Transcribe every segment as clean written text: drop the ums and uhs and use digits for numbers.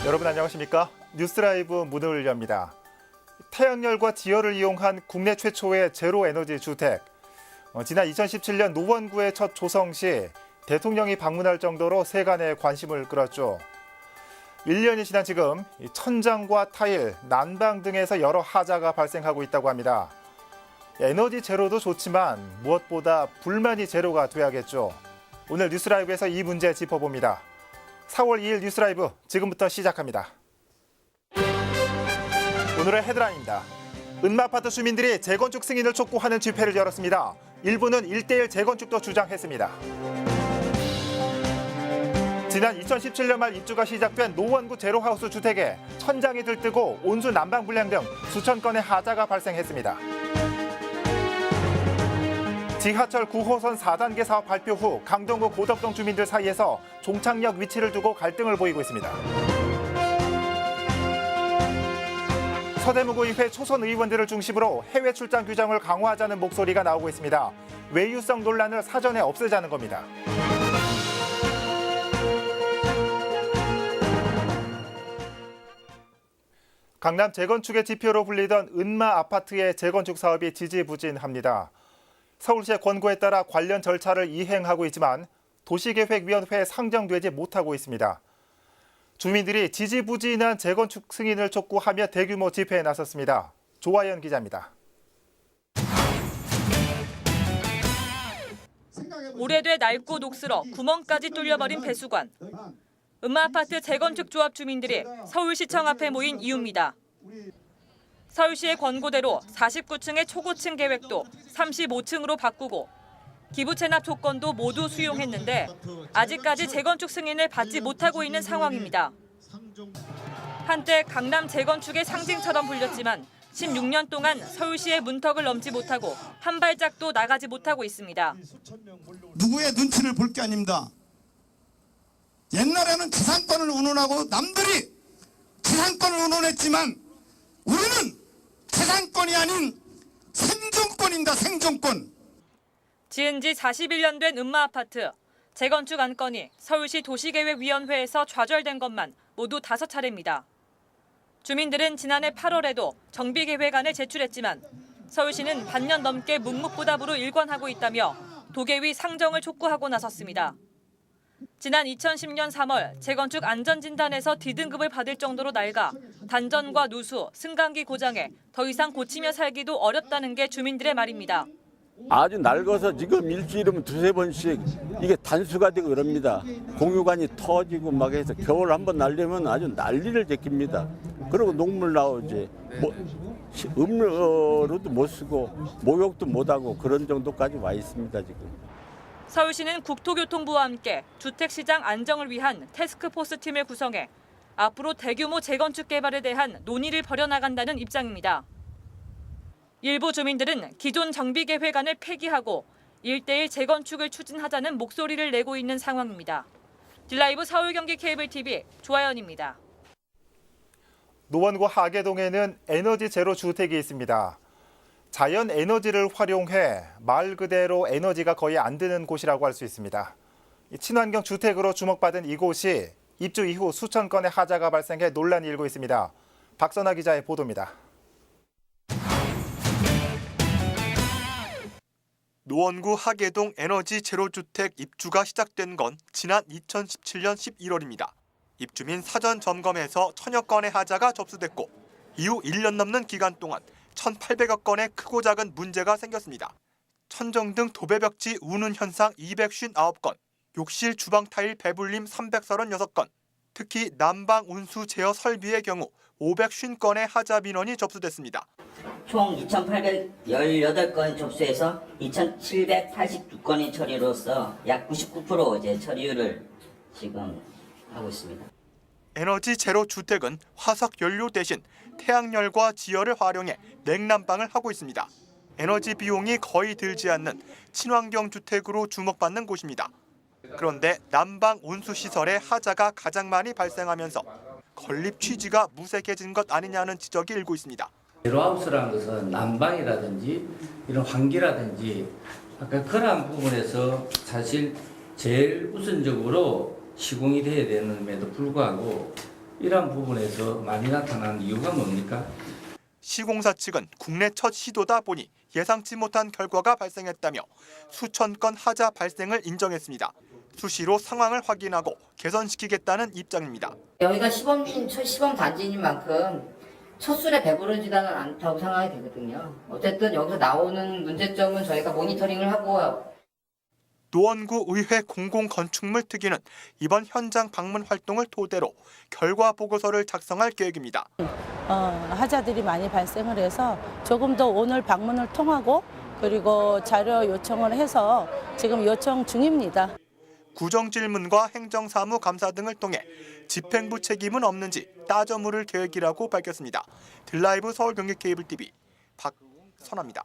여러분 안녕하십니까? 뉴스라이브 문을 엽니다. 태양열과 지열을 이용한 국내 최초의 제로에너지 주택. 지난 2017년 노원구의 첫 조성 시 대통령이 방문할 정도로 세간의 관심을 끌었죠. 1년이 지난 지금 천장과 타일, 난방 등에서 여러 하자가 발생하고 있다고 합니다. 에너지 제로도 좋지만 무엇보다 불만이 제로가 돼야겠죠. 오늘 뉴스라이브에서 이 문제 짚어봅니다. 4월 2일 뉴스라이브 지금부터 시작합니다. 오늘의 헤드라인입니다. 은마아파트 주민들이 재건축 승인을 촉구하는 집회를 열었습니다. 일부는 1:1 재건축도 주장했습니다. 지난 2017년 말 입주가 시작된 노원구 제로하우스 주택에 천장이 들뜨고 온수 난방 불량 등 수천 건의 하자가 발생했습니다. 지하철 9호선 4단계 사업 발표 후 강동구 고덕동 주민들 사이에서 종착역 위치를 두고 갈등을 보이고 있습니다. 서대문구의회 초선 의원들을 중심으로 해외 출장 규정을 강화하자는 목소리가 나오고 있습니다. 외유성 논란을 사전에 없애자는 겁니다. 강남 재건축의 지표로 불리던 은마 아파트의 재건축 사업이 지지부진합니다. 서울시의 권고에 따라 관련 절차를 이행하고 있지만 도시계획위원회에 상정되지 못하고 있습니다. 주민들이 지지부진한 재건축 승인을 촉구하며 대규모 집회에 나섰습니다. 조아연 기자입니다. 오래돼 낡고 녹슬어 구멍까지 뚫려버린 배수관. 은마아파트 재건축 조합 주민들이 서울시청 앞에 모인 이유입니다. 서울시의 권고대로 49층의 초고층 계획도 35층으로 바꾸고 기부 체납 조건도 모두 수용했는데 아직까지 재건축 승인을 받지 못하고 있는 상황입니다. 한때 강남 재건축의 상징처럼 불렸지만 16년 동안 서울시의 문턱을 넘지 못하고 한 발짝도 나가지 못하고 있습니다. 누구의 눈치를 볼 게 아닙니다. 옛날에는 재산권을 운운하고 남들이 재산권을 운운했지만 우리는 재산권이 아닌 생존권입니다. 생존권. 지은 지 41년 된 은마아파트. 재건축 안건이 서울시 도시계획위원회에서 좌절된 것만 모두 5차례입니다. 주민들은 지난해 8월에도 정비계획안을 제출했지만 서울시는 반년 넘게 묵묵부답으로 일관하고 있다며 도계위 상정을 촉구하고 나섰습니다. 지난 2010년 3월 재건축 안전진단에서 D등급을 받을 정도로 낡아 단전과 누수, 승강기 고장에 더 이상 고치며 살기도 어렵다는 게 주민들의 말입니다. 아주 낡아서 지금 일주일이면 두세 번씩 이게 단수가 되고 그럽니다. 공유관이 터지고 막 해서 겨울 한번 날리면 아주 난리를 제낍니다. 그리고 녹물 나오지. 음료로도 못 쓰고 목욕도 못 하고 그런 정도까지 와 있습니다, 지금. 서울시는 국토교통부와 함께 주택시장 안정을 위한 태스크포스 팀을 구성해 앞으로 대규모 재건축 개발에 대한 논의를 벌여나간다는 입장입니다. 일부 주민들은 기존 정비계획안을 폐기하고 1:1 재건축을 추진하자는 목소리를 내고 있는 상황입니다. 딜라이브 서울 경기 케이블 TV 조아연입니다. 노원구 하계동에는 에너지 제로 주택이 있습니다. 자연 에너지를 활용해 말 그대로 에너지가 거의 안 드는 곳이라고 할 수 있습니다. 친환경 주택으로 주목받은 이곳이 입주 이후 수천 건의 하자가 발생해 논란이 일고 있습니다. 박선아 기자의 보도입니다. 노원구 하계동 에너지 제로주택 입주가 시작된 건 지난 2017년 11월입니다. 입주민 사전 점검에서 1000여 건의 하자가 접수됐고 이후 1년 넘는 기간 동안 1,800여 건의 크고 작은 문제가 생겼습니다. 천정 등 도배벽지 운운 현상 259건, 욕실 주방 타일 배불림 336건, 특히 난방 운수 제어 설비의 경우 550건의 하자 민원이 접수됐습니다. 총 2,818건 접수해서 2,782건의 처리로서 약 99% 이제 처리율을 지금 하고 있습니다. 에너지 제로 주택은 화석 연료 대신 태양열과 지열을 활용해 냉난방을 하고 있습니다. 에너지 비용이 거의 들지 않는 친환경 주택으로 주목받는 곳입니다. 그런데 난방 온수 시설에 하자가 가장 많이 발생하면서 건립 취지가 무색해진 것 아니냐는 지적이 일고 있습니다. 제로하우스라는 것은 난방이라든지 이런 환기라든지 아까 그러한 부분에서 사실 제일 우선적으로 시공이 돼야 되는데도 불구하고 이런 부분에서 많이 나타나는 이유가 뭡니까? 시공사 측은 국내 첫 시도다 보니 예상치 못한 결과가 발생했다며 수천 건 하자 발생을 인정했습니다. 수시로 상황을 확인하고 개선시키겠다는 입장입니다. 여기가 시범 단지인 만큼 첫 술에 배부르지는 않다고 생각이 되거든요. 어쨌든 여기서 나오는 문제점은 저희가 모니터링을 하고. 노원구 의회 공공건축물 특위는 이번 현장 방문 활동을 토대로 결과 보고서를 작성할 계획입니다. 하자들이 많이 발생을 해서 조금 더 오늘 방문을 통하고 그리고 자료 요청을 해서 지금 요청 중입니다. 구정질문과 행정사무 감사 등을 통해 집행부 책임은 없는지 따져 물을 계획이라고 밝혔습니다. 드라이브 서울경기케이블TV 박선아입니다.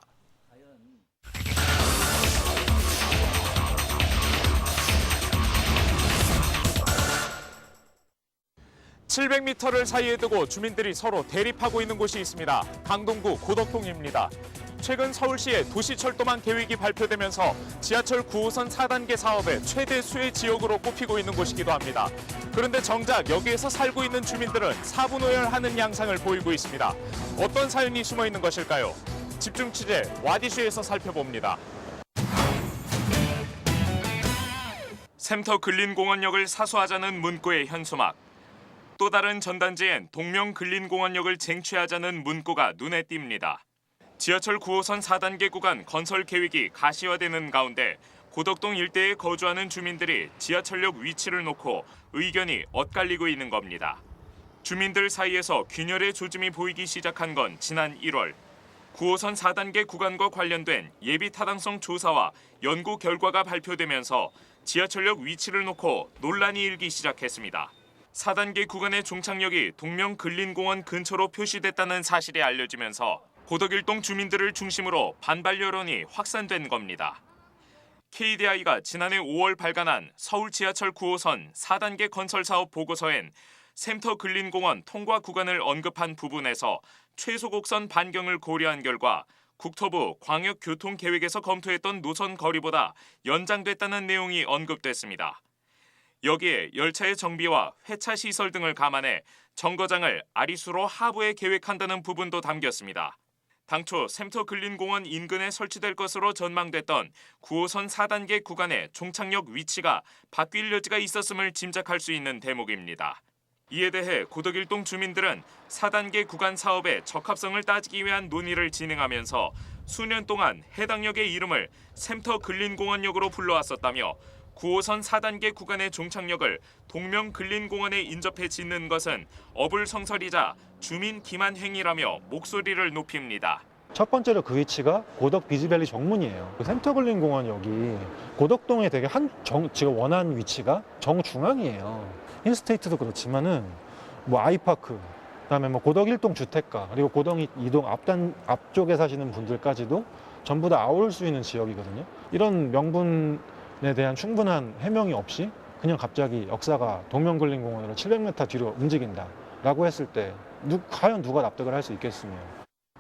700m를 사이에 두고 주민들이 서로 대립하고 있는 곳이 있습니다. 강동구 고덕동입니다. 최근 서울시의 도시철도망 계획이 발표되면서 지하철 9호선 4단계 사업의 최대 수혜 지역으로 꼽히고 있는 곳이기도 합니다. 그런데 정작 여기에서 살고 있는 주민들은 사분오열하는 양상을 보이고 있습니다. 어떤 사연이 숨어 있는 것일까요? 집중 취재 와디슈에서 살펴봅니다. 샘터 근린공원역을 사수하자는 문구의 현수막. 또 다른 전단지엔 동명근린공원역을 쟁취하자는 문구가 눈에 띕니다. 지하철 9호선 4단계 구간 건설 계획이 가시화되는 가운데 고덕동 일대에 거주하는 주민들이 지하철역 위치를 놓고 의견이 엇갈리고 있는 겁니다. 주민들 사이에서 균열의 조짐이 보이기 시작한 건 지난 1월. 9호선 4단계 구간과 관련된 예비 타당성 조사와 연구 결과가 발표되면서 지하철역 위치를 놓고 논란이 일기 시작했습니다. 4단계 구간의 종착역이 동명근린공원 근처로 표시됐다는 사실이 알려지면서 고덕일동 주민들을 중심으로 반발 여론이 확산된 겁니다. KDI가 지난해 5월 발간한 서울 지하철 9호선 4단계 건설 사업 보고서엔 샘터 근린공원 통과 구간을 언급한 부분에서 최소 곡선 반경을 고려한 결과 국토부 광역교통계획에서 검토했던 노선 거리보다 연장됐다는 내용이 언급됐습니다. 여기에 열차의 정비와 회차 시설 등을 감안해 정거장을 아리수로 하부에 계획한다는 부분도 담겼습니다. 당초 샘터 근린공원 인근에 설치될 것으로 전망됐던 9호선 4단계 구간의 종착역 위치가 바뀔 여지가 있었음을 짐작할 수 있는 대목입니다. 이에 대해 고덕일동 주민들은 4단계 구간 사업의 적합성을 따지기 위한 논의를 진행하면서 수년 동안 해당 역의 이름을 샘터 근린공원역으로 불러왔었다며 9호선 4단계 구간의 종착역을 동명근린공원에 인접해 짓는 것은 어불성설이자 주민 기만 행위라며 목소리를 높입니다. 첫 번째로 그 위치가 고덕 비즈밸리 정문이에요. 샘터 근린공원역이 고덕동에 되게 지금 원하는 위치가 정중앙이에요. 힐스테이트도 그렇지만은 뭐 아이파크, 그다음에 뭐 고덕 1동 주택가, 그리고 고덕 2동 앞쪽에 사시는 분들까지도 전부 다 아울 수 있는 지역이거든요. 이런 명분에 대한 충분한 해명이 없이 그냥 갑자기 역사가 동명근린공원으로 700m 뒤로 움직인다라고 했을 때 과연 누가 납득을 할 수 있겠으며.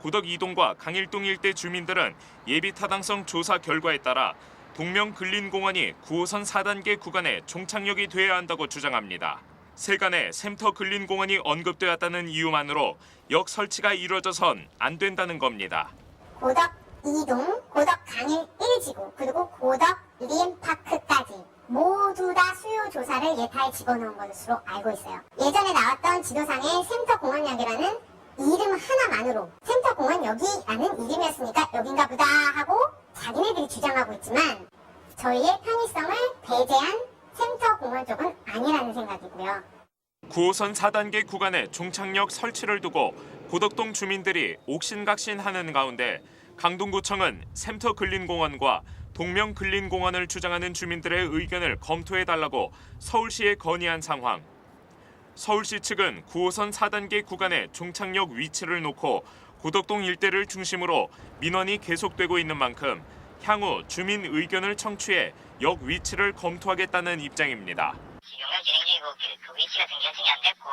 고덕 2동과 강일동 일대 주민들은 예비 타당성 조사 결과에 따라 동명근린공원이 9호선 4단계 구간에 종착역이 돼야 한다고 주장합니다. 세간에 샘터 근린공원이 언급되었다는 이유만으로 역 설치가 이루어져선 안 된다는 겁니다. 고덕 2동, 고덕 강일 1지구, 그리고 고덕 리엠파크까지 모두 다 수요 조사를 예타에 집어넣은 것으로 알고 있어요. 예전에 나왔던 지도상에 샘터공원역이라는 이름 하나만으로 샘터공원역이라는 이름이었으니까 여긴가 보다 하고 자기네들이 주장하고 있지만 저희의 편의성을 배제한 샘터공원 쪽은 아니라는 생각이고요. 9호선 4단계 구간에 종착역 설치를 두고 고덕동 주민들이 옥신각신하는 가운데 강동구청은 샘터 근린공원과 동명근린공원을 주장하는 주민들의 의견을 검토해달라고 서울시에 건의한 상황. 서울시 측은 9호선 4단계 구간의 종착역 위치를 놓고 고덕동 일대를 중심으로 민원이 계속되고 있는 만큼 향후 주민 의견을 청취해 역 위치를 검토하겠다는 입장입니다. 기가 진행 중이고 그 위치가 등 결정이 안 됐고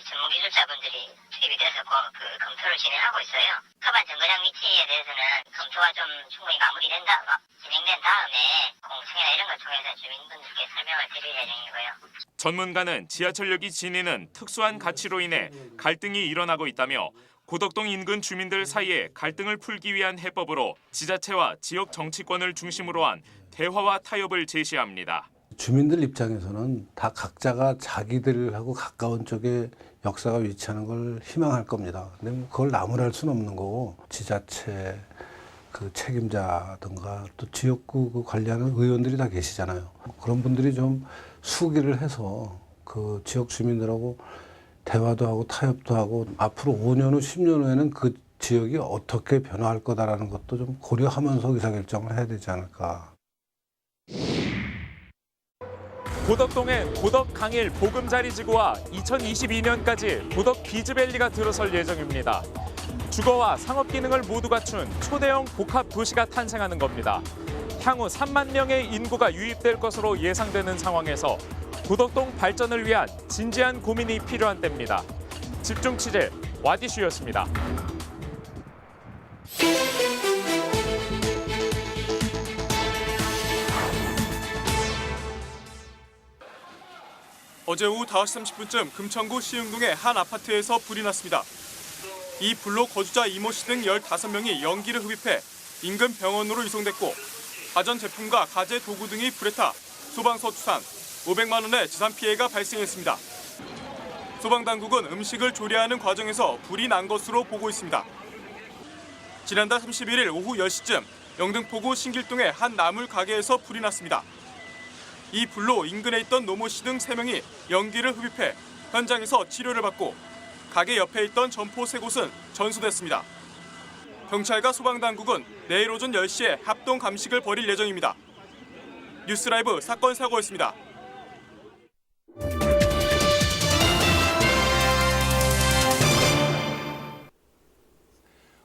전문기술자분들이 투입이 돼서 검토를 진행하고 있어요. 터반 정거장 위치에 대해서는 검토가 좀 충분히 진행된 다음에 공청회나 이런 걸 통해서 주민분들께 설명을 드릴 예정이고요. 전문가는 지하철역이 지니는 특수한 가치로 인해 갈등이 일어나고 있다며 고덕동 인근 주민들 사이에 갈등을 풀기 위한 해법으로 지자체와 지역 정치권을 중심으로 한 대화와 타협을 제시합니다. 주민들 입장에서는 다 각자가 자기들하고 가까운 쪽에 역사가 위치하는 걸 희망할 겁니다. 근데 그걸 나무랄 수는 없는 거고 지자체 그 책임자든가 또 지역구 그 관리하는 의원들이 다 계시잖아요. 그런 분들이 좀 수기를 해서 그 지역 주민들하고 대화도 하고 타협도 하고 앞으로 5년 후, 10년 후에는 그 지역이 어떻게 변화할 거다라는 것도 좀 고려하면서 의사결정을 해야 되지 않을까. 고덕동에 고덕 강일 보금자리 지구와 2022년까지 고덕 비즈밸리가 들어설 예정입니다. 주거와 상업 기능을 모두 갖춘 초대형 복합 도시가 탄생하는 겁니다. 향후 3만 명의 인구가 유입될 것으로 예상되는 상황에서 고덕동 발전을 위한 진지한 고민이 필요한 때입니다. 집중 취재 와디슈였습니다. 어제 오후 5시 30분쯤 금천구 시흥동의 한 아파트에서 불이 났습니다. 이 불로 거주자 이모 씨 등 15명이 연기를 흡입해 인근 병원으로 이송됐고 가전제품과 가재 도구 등이 불에 타 소방서 추산 500만 원의 재산 피해가 발생했습니다. 소방당국은 음식을 조리하는 과정에서 불이 난 것으로 보고 있습니다. 지난달 31일 오후 10시쯤 영등포구 신길동의 한 나물 가게에서 불이 났습니다. 이 불로 인근에 있던 노모 씨 등 3명이 연기를 흡입해 현장에서 치료를 받고 가게 옆에 있던 점포 3곳은 전수됐습니다. 경찰과 소방당국은 내일 오전 10시에 합동 감식을 벌일 예정입니다. 뉴스라이브 사건 사고였습니다.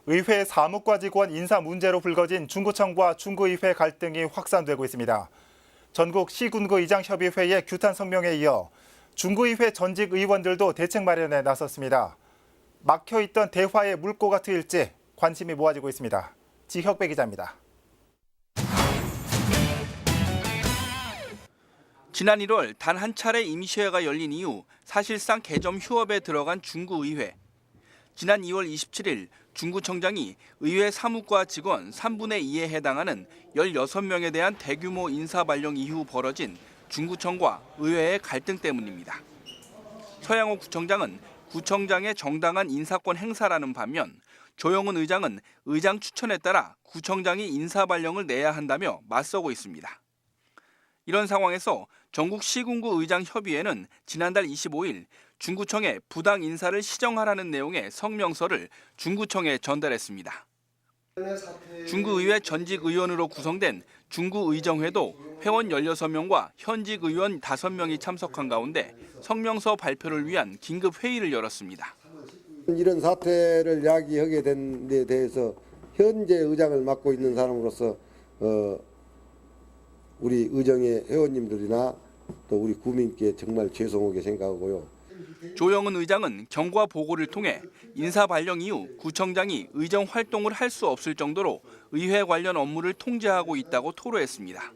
의회 사무과 직원 인사 문제로 불거진 중구청과 중구의회 갈등이 확산되고 있습니다. 전국 시군구 의장협의회의 규탄 성명에 이어 중구의회 전직 의원들도 대책 마련에 나섰습니다. 막혀있던 대화의 물꼬가 트일지 관심이 모아지고 있습니다. 지혁배 기자입니다. 지난 1월 단 한 차례 임시회가 열린 이후 사실상 개점 휴업에 들어간 중구의회. 지난 2월 27일 중구청장이 의회 사무과 직원 3분의 2에 해당하는 16명에 대한 대규모 인사 발령 이후 벌어진 중구청과 의회의 갈등 때문입니다. 서양호 구청장은 구청장의 정당한 인사권 행사라는 반면 조영은 의장은 의장 추천에 따라 구청장이 인사 발령을 내야 한다며 맞서고 있습니다. 이런 상황에서 전국 시군구 의장 협의회는 지난달 25일 중구청에 부당 인사를 시정하라는 내용의 성명서를 중구청에 전달했습니다. 중구의회 전직 의원으로 구성된 중구의정회도 회원 16명과 현직 의원 5명이 참석한 가운데 성명서 발표를 위한 긴급 회의를 열었습니다. 이런 사태를 야기하게 된 데 대해서 현재 의장을 맡고 있는 사람으로서 우리 의정의 회원님들이나 또 우리 구민께 정말 죄송하게 생각하고요. 조영은 의장은 경과 보고를 통해 인사 발령 이후 구청장이 의정 활동을 할 수 없을 정도로 의회 관련 업무를 통제하고 있다고 토로했습니다.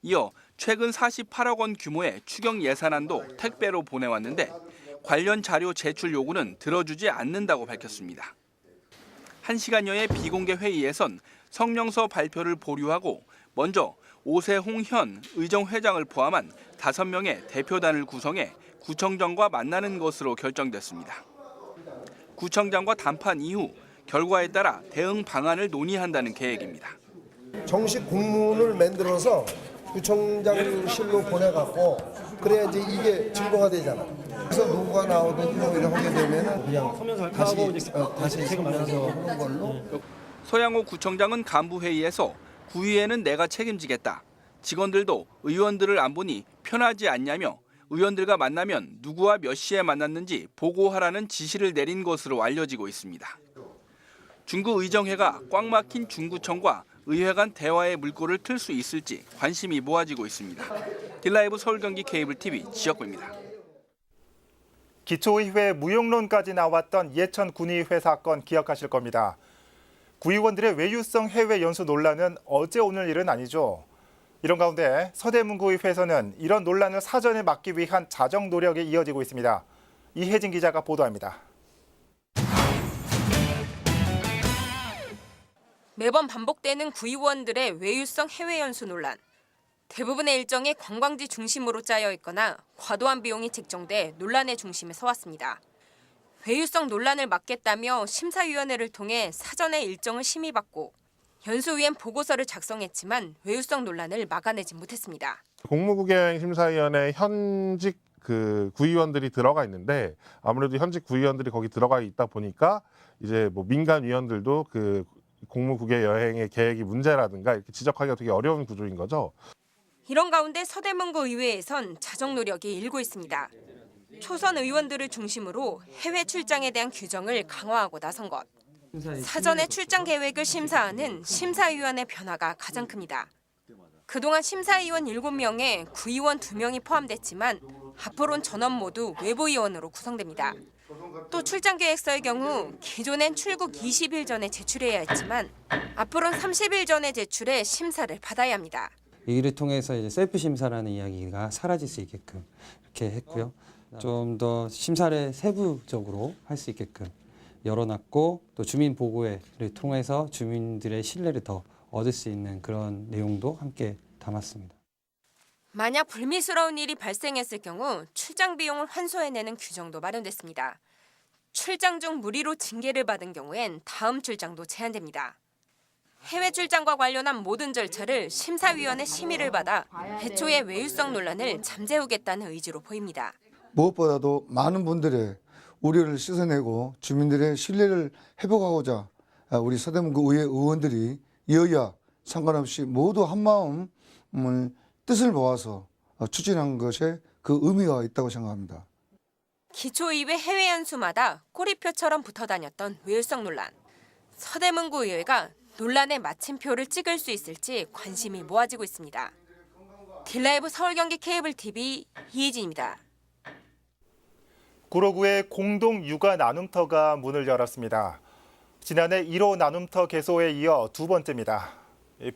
이어 최근 48억 원 규모의 추경 예산안도 택배로 보내왔는데 관련 자료 제출 요구는 들어주지 않는다고 밝혔습니다. 1시간여의 비공개 회의에선 성명서 발표를 보류하고 먼저 오세홍 현 의정회장을 포함한 5명의 대표단을 구성해 구청장과 만나는 것으로 결정됐습니다. 구청장과談判 이후 결과에 따라 대응 방안을 논의한다는 계획입니다. 정식 공문을 만들어서 구청장실로 보내갖고 그래야 이제 이게 증거가 되잖아. 그래서 누구가 나오든 뭐 이렇게 하게 되면은 그냥 다시 서면서 하는 걸로. 서양호 구청장은 간부회의에서 구의회는 내가 책임지겠다. 직원들도 의원들을 안 보니 편하지 않냐며 의원들과 만나면 누구와 몇 시에 만났는지 보고하라는 지시를 내린 것으로 알려지고 있습니다. 중구의정회가 꽉 막힌 중구청과 의회 간 대화의 물꼬를 틀 수 있을지 관심이 모아지고 있습니다. 딜라이브 서울 경기 케이블 TV 지역구입니다. 기초의회 무용론까지 나왔던 예천 군의회 사건 기억하실 겁니다. 구의원들의 외유성 해외 연수 논란은 어제 오늘 일은 아니죠. 이런 가운데 서대문구의회에서는 이런 논란을 사전에 막기 위한 자정 노력이 이어지고 있습니다. 이혜진 기자가 보도합니다. 매번 반복되는 구의원들의 외유성 해외 연수 논란. 대부분의 일정이 관광지 중심으로 짜여 있거나 과도한 비용이 책정돼 논란의 중심에 서왔습니다. 외유성 논란을 막겠다며 심사위원회를 통해 사전에 일정을 심의받고 연수위엔 보고서를 작성했지만 외유성 논란을 막아내지 못했습니다. 공무국여행심사위원회 현직 구의원들이 들어가 있는데 아무래도 현직 구의원들이 거기 들어가 있다 보니까 이제 뭐 민간 위원들도 공무국외 여행의 계획이 문제라든가 이렇게 지적하기가 되게 어려운 구조인 거죠. 이런 가운데 서대문구 의회에선 자정 노력이 일고 있습니다. 초선 의원들을 중심으로 해외 출장에 대한 규정을 강화하고 나선 것. 사전에 출장 계획을 심사하는 심사위원회 변화가 가장 큽니다. 그동안 심사위원 7명에 구의원 2명이 포함됐지만 앞으로는 전원 모두 외부위원으로 구성됩니다. 또 출장 계획서의 경우 기존엔 출국 20일 전에 제출해야 했지만 앞으로는 30일 전에 제출해 심사를 받아야 합니다. 이 일을 통해서 이제 셀프 심사라는 이야기가 사라질 수 있게끔 이렇게 했고요. 좀 더 심사를 세부적으로 할 수 있게끔 열어놨고 또 주민 보고회를 통해서 주민들의 신뢰를 더 얻을 수 있는 그런 내용도 함께 담았습니다. 만약 불미스러운 일이 발생했을 경우 출장 비용을 환수해내는 규정도 마련됐습니다. 출장 중 무리로 징계를 받은 경우엔 다음 출장도 제한됩니다. 해외 출장과 관련한 모든 절차를 심사위원회 심의를 받아 애초에 외유성 논란을 잠재우겠다는 의지로 보입니다. 무엇보다도 많은 분들의 우려를 씻어내고 주민들의 신뢰를 회복하고자 우리 서대문구 의회 의원들이 여야 상관없이 모두 한마음을 뜻을 모아서 추진한 것에 그 의미가 있다고 생각합니다. 기초의회 해외 연수마다 꼬리표처럼 붙어 다녔던 외유성 논란. 서대문구 의회가 논란의 마침표를 찍을 수 있을지 관심이 모아지고 있습니다. 딜라이브 서울 경기 케이블 TV 이혜진입니다. 구로구의 공동 육아 나눔터가 문을 열었습니다. 지난해 1호 나눔터 개소에 이어 두 번째입니다.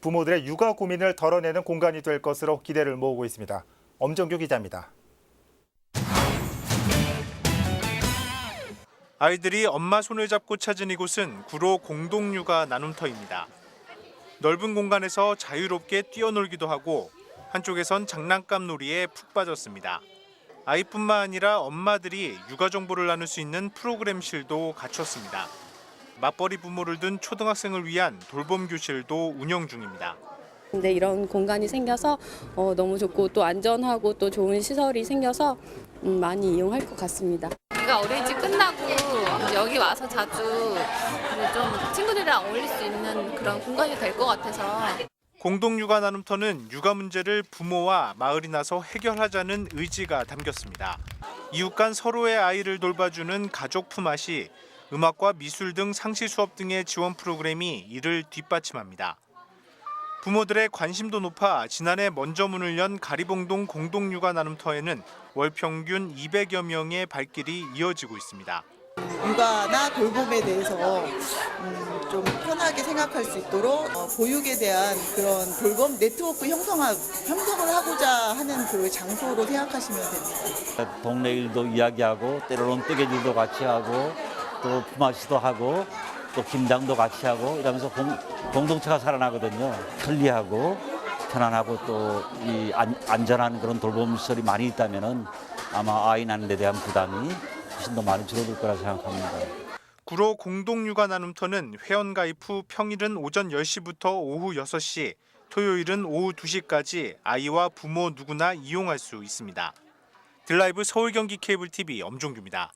부모들의 육아 고민을 덜어내는 공간이 될 것으로 기대를 모으고 있습니다. 엄정규 기자입니다. 아이들이 엄마 손을 잡고 찾은 이곳은 구로 공동육아 나눔터입니다. 넓은 공간에서 자유롭게 뛰어놀기도 하고 한쪽에선 장난감 놀이에 푹 빠졌습니다. 아이뿐만 아니라 엄마들이 육아 정보를 나눌 수 있는 프로그램실도 갖췄습니다. 맞벌이 부모를 둔 초등학생을 위한 돌봄 교실도 운영 중입니다. 근데 이런 공간이 생겨서 너무 좋고 또 안전하고 또 좋은 시설이 생겨서 많이 이용할 것 같습니다. 우리가 어린이집 끝나고 여기 와서 자주 좀 친구들이랑 어울릴 수 있는 그런 공간이 될 것 같아서. 공동육아 나눔터는 육아 문제를 부모와 마을이 나서 해결하자는 의지가 담겼습니다. 이웃 간 서로의 아이를 돌봐주는 가족 품앗이 음악과 미술 등 상시 수업 등의 지원 프로그램이 이를 뒷받침합니다. 부모들의 관심도 높아 지난해 먼저 문을 연 가리봉동 공동육아 나눔터에는 월 평균 200여 명의 발길이 이어지고 있습니다. 육아나 돌봄에 대해서 좀 편하게 생각할 수 있도록 보육에 대한 그런 돌봄 네트워크 형성을 하고자 하는 그 장소로 생각하시면 됩니다. 동네 일도 이야기하고 때로는 뜨개질도 같이 하고 또 품앗이도 하고 또 김장도 같이 하고 이러면서 공동체가 살아나거든요. 편리하고 편안하고 또 이 안전한 그런 돌봄 시설이 많이 있다면은 아마 아이 낳는 데 대한 부담이 훨씬 더 많이 줄어들 거라 생각합니다. 구로 공동육아 나눔터는 회원 가입 후 평일은 오전 10시부터 오후 6시, 토요일은 오후 2시까지 아이와 부모 누구나 이용할 수 있습니다. 딜라이브 서울 경기 케이블 TV 엄종규입니다.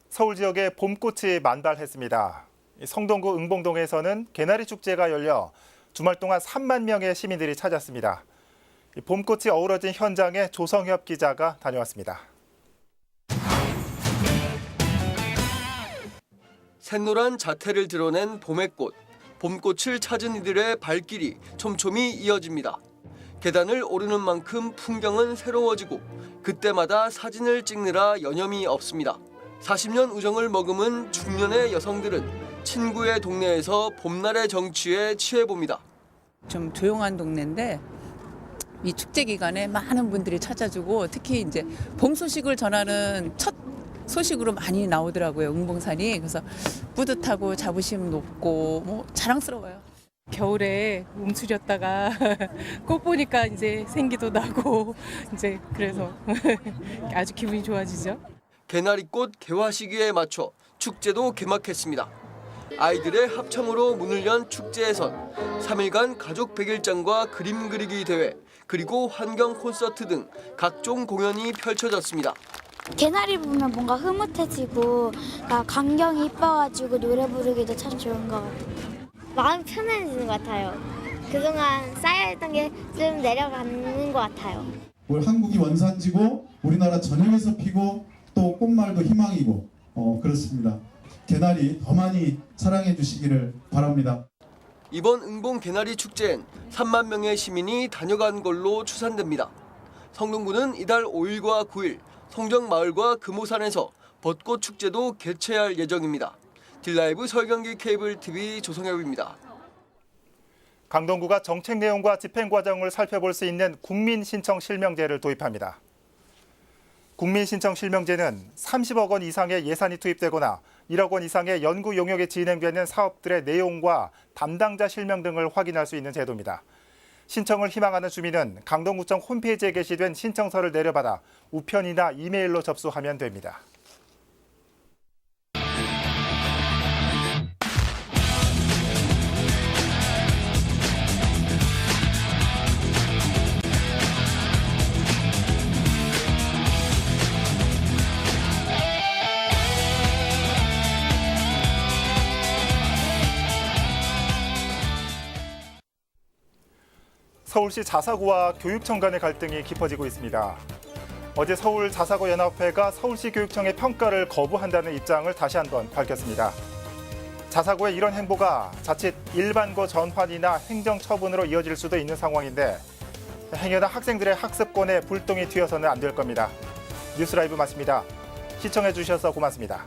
서울 지역에 봄꽃이 만발했습니다. 성동구 응봉동에서는 개나리 축제가 열려 주말 동안 3만 명의 시민들이 찾았습니다. 봄꽃이 어우러진 현장에 조성엽 기자가 다녀왔습니다. 샛노란 자태를 드러낸 봄의 꽃. 봄꽃을 찾은 이들의 발길이 촘촘히 이어집니다. 계단을 오르는 만큼 풍경은 새로워지고 그때마다 사진을 찍느라 여념이 없습니다. 40년 우정을 머금은 중년의 여성들은 친구의 동네에서 봄날의 정취에 취해봅니다. 좀 조용한 동네인데 이 축제 기간에 많은 분들이 찾아주고 특히 이제 봄 소식을 전하는 첫 소식으로 많이 나오더라고요. 응봉산이. 그래서 뿌듯하고 자부심 높고 뭐 자랑스러워요. 겨울에 움츠렸다가 꽃 보니까 이제 생기도 나고 이제 그래서 아주 기분이 좋아지죠. 개나리꽃 개화 시기에 맞춰 축제도 개막했습니다. 아이들의 합창으로 문을 연 축제에선 3일간 가족 백일장과 그림 그리기 대회 그리고 환경 콘서트 등 각종 공연이 펼쳐졌습니다. 개나리 보면 뭔가 흐뭇해지고 광경이 이뻐가지고 노래 부르기도 참 좋은 것 같아요. 마음 편해지는 것 같아요. 그동안 쌓여있던 게 좀 내려가는 것 같아요. 올 한국이 원산지고 우리나라 전역에서 피고 또 꽃말도 희망이고 그렇습니다. 개나리 더 많이 사랑해 주시기를 바랍니다. 이번 응봉 개나리 축제엔 3만 명의 시민이 다녀간 걸로 추산됩니다. 성동구는 이달 5일과 9일 송정마을과 금오산에서 벚꽃 축제도 개최할 예정입니다. 딜라이브 서경기 케이블 TV 조성혁입니다. 강동구가 정책 내용과 집행 과정을 살펴볼 수 있는 국민신청 실명제를 도입합니다. 국민신청 실명제는 30억 원 이상의 예산이 투입되거나 1억 원 이상의 연구 용역에 진행되는 사업들의 내용과 담당자 실명 등을 확인할 수 있는 제도입니다. 신청을 희망하는 주민은 강동구청 홈페이지에 게시된 신청서를 내려받아 우편이나 이메일로 접수하면 됩니다. 서울시 자사고와 교육청 간의 갈등이 깊어지고 있습니다. 어제 서울 자사고 연합회가 서울시 교육청의 평가를 거부한다는 입장을 다시 한번 밝혔습니다. 자사고의 이런 행보가 자칫 일반고 전환이나 행정처분으로 이어질 수도 있는 상황인데 행여나 학생들의 학습권에 불똥이 튀어서는 안 될 겁니다. 뉴스라이브 마칩니다. 시청해 주셔서 고맙습니다.